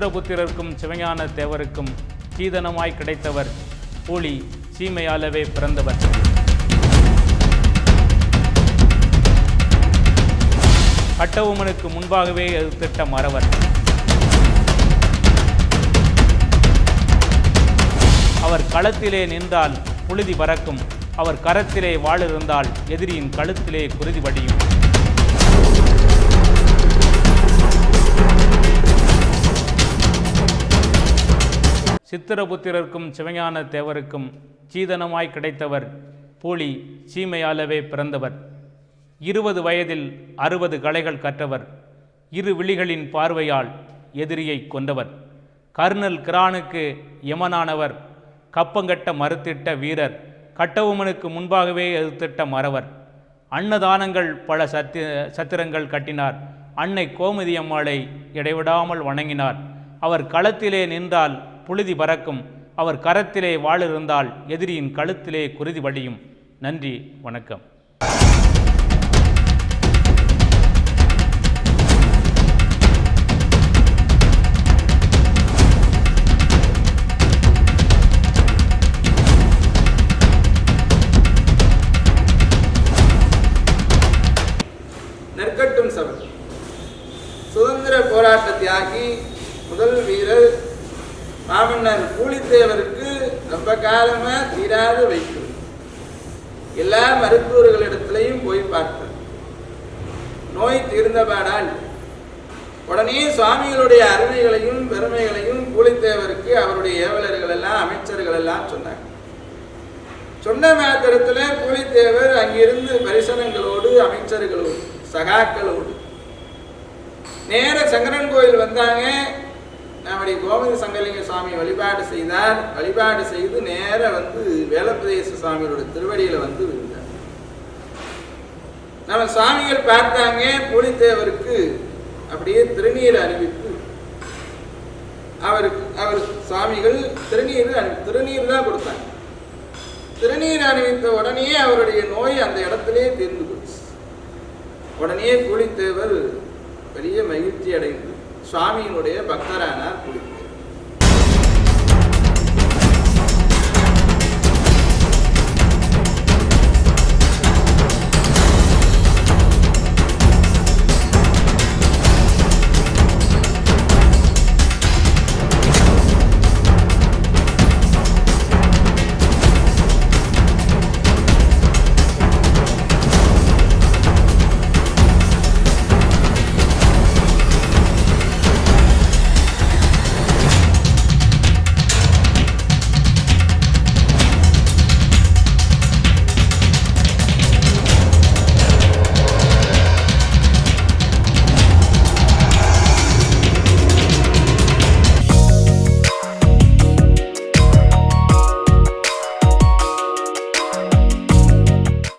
சித்திரபுத்திரருக்கும் சிவஞான தேவருக்கும் சீதனமாய் கிடைத்தவர் பூலி சீமையாலவே பிறந்தவர். கட்டவுமனுக்கு முன்பாகவே எதிர்த்திட்ட மறவர். அவர் களத்திலே நின்றால் புழுதி பறக்கும், அவர் கரத்திலே வாளிருந்தால் எதிரியின் கழுத்திலே குருதி வடியும். சித்திரபுத்திரருக்கும் சிவஞான தேவருக்கும் சீதனமாய் கிடைத்தவர் பூலி சீமையாலவே பிறந்தவர். 20 வயதில் 60 கலைகள் கற்றவர். 2 விழிகளின் பார்வையால் எதிரியை கொண்டவர். கர்னல் கிரானுக்கு யமனானவர். கப்பங்கட்ட மறுத்திட்ட வீரர். கட்டவுமனுக்கு முன்பாகவே எதிர்த்திட்ட மறவர். அன்னதானங்கள் பல சத்திரங்கள் கட்டினார். அன்னை கோமதி அம்மாளை இடைவிடாமல் வணங்கினார். அவர் களத்திலே நின்றால் புழுதி பறக்கும், அவர் கரத்திலே வாளிருந்தால் எதிரியின் கழுத்திலே குருதி வடியும். நன்றி, வணக்கம். நெற்கட்டும் சபை சுதந்திர போராட்ட தியாகி முதல் வீரர் மாமன்னர் பூலித்தேவருக்கு ரொம்ப காலமா தீராத வைக்கும். எல்லா மருத்துவர்களிடத்திலையும் போய் பார்த்தார். நோய் தீர்ந்தபாடால் உடனே சுவாமிகளுடைய அருமைகளையும் பெருமைகளையும் பூலித்தேவருக்கு அவருடைய ஏவலர்கள் எல்லாம் அமைச்சர்கள் எல்லாம் சொன்னாங்க. சொன்ன மாத்திரத்தில் பூலித்தேவர் அங்கிருந்து பரிசனங்களோடு அமைச்சர்களோடு சகாக்களோடு நேர சங்கரன் கோயில் வந்தாங்க. நம்முடைய கோவிந்த சங்கலிங்க சுவாமி வழிபாடு செய்தார். வழிபாடு செய்து நேர வேலப்பிரதேச சுவாமியோட திருவடியில விழுந்தார். நம்ம சுவாமிகள் பார்த்தாங்க. பூலித்தேவருக்கு அப்படியே திருநீர் அணிவித்து அவர் சுவாமிகள் திருநீர் தான் கொடுத்தாங்க. திருநீர் அணிவித்த உடனே அவருடைய நோய் அந்த இடத்திலே தீர்ந்து போச்சு. உடனே பூலித்தேவர் பெரிய மகிழ்ச்சி அடைந்து சுவாமியினுடைய பக்தரானார்.